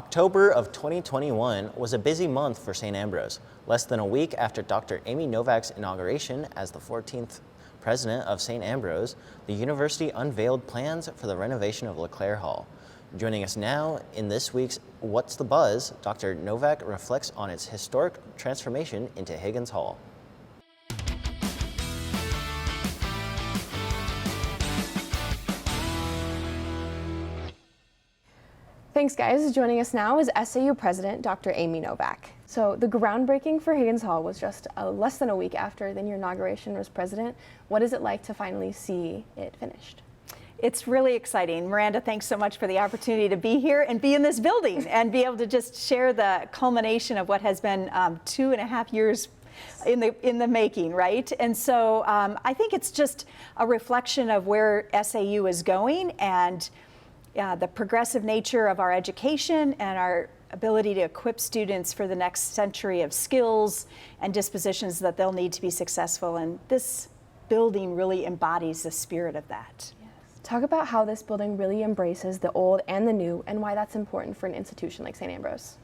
October of 2021 was a busy month for St. Ambrose. Less than a week after Dr. Amy Novak's inauguration as the 14th president of St. Ambrose, the university unveiled plans for the renovation of LeClaire Hall. Joining us now in this week's What's the Buzz, Dr. Novak reflects on its historic transformation into Higgins Hall. Thanks, guys. Joining us now is SAU President Dr. Amy Novak. So the groundbreaking for Higgins Hall was just less than a week after your inauguration as president. What is it like to finally see it finished? It's really exciting. Miranda, thanks so much for the opportunity to be here and be in this building and be able to just share the culmination of what has been 2.5 years in the making, right? And so I think it's just a reflection of where SAU is going and the progressive nature of our education and our ability to equip students for the next century of skills and dispositions that they'll need to be successful. And this building really embodies the spirit of that. Yes. Talk about how this building really embraces the old and the new and why that's important for an institution like St. Ambrose.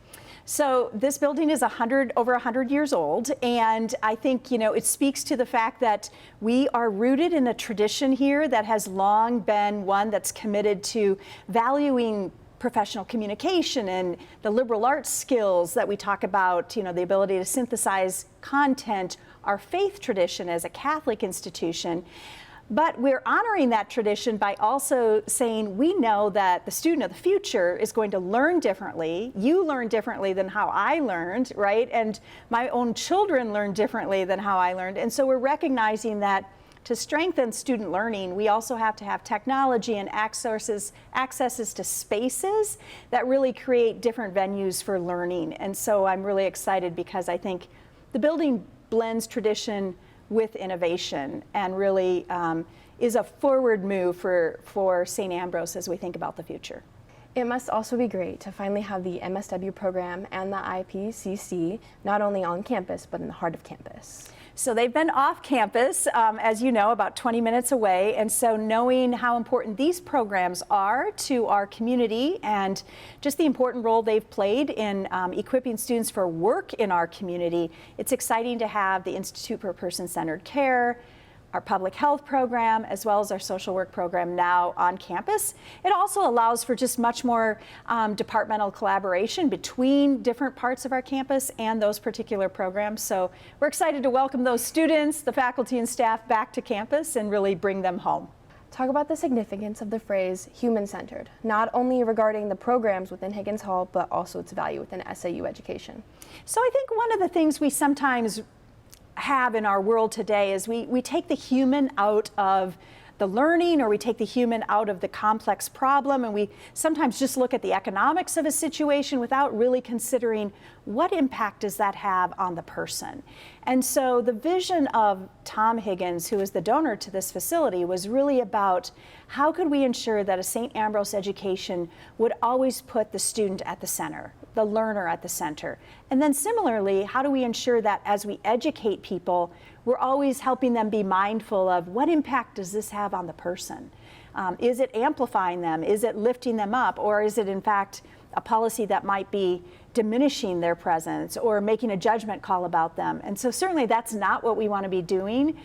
So this building is over 100 years old, and I think, it speaks to the fact that we are rooted in a tradition here that has long been one that's committed to valuing professional communication and the liberal arts skills that we talk about, the ability to synthesize content, our faith tradition as a Catholic institution. But we're honoring that tradition by also saying we know that the student of the future is going to learn differently. You learn differently than how I learned, right? And my own children learn differently than how I learned. And so we're recognizing that to strengthen student learning, we also have to have technology and accesses to spaces that really create different venues for learning. And so I'm really excited because I think the building blends tradition with innovation and really is a forward move for St. Ambrose as we think about the future. It must also be great to finally have the MSW program and the IPCC not only on campus but in the heart of campus. So they've been off campus, as you know, about 20 minutes away, and so knowing how important these programs are to our community and just the important role they've played in equipping students for work in our community, it's exciting to have the Institute for Person-Centered Care, our public health program, as well as our social work program now on campus. It also allows for just much more departmental collaboration between different parts of our campus and those particular programs. So we're excited to welcome those students, the faculty and staff back to campus and really bring them home. Talk about the significance of the phrase human-centered, not only regarding the programs within Higgins Hall, but also its value within SAU education. So I think one of the things we sometimes have in our world today is we take the human out of the learning, or we take the human out of the complex problem, and we sometimes just look at the economics of a situation without really considering what impact does that have on the person. And so the vision of Tom Higgins, who is the donor to this facility, was really about how could we ensure that a St. Ambrose education would always put the student at the center, the learner at the center. And then similarly, how do we ensure that as we educate people, we're always helping them be mindful of what impact does this have on the person? Is it amplifying them? Is it lifting them up? Or is it in fact a policy that might be diminishing their presence or making a judgment call about them? And so certainly that's not what we want to be doing.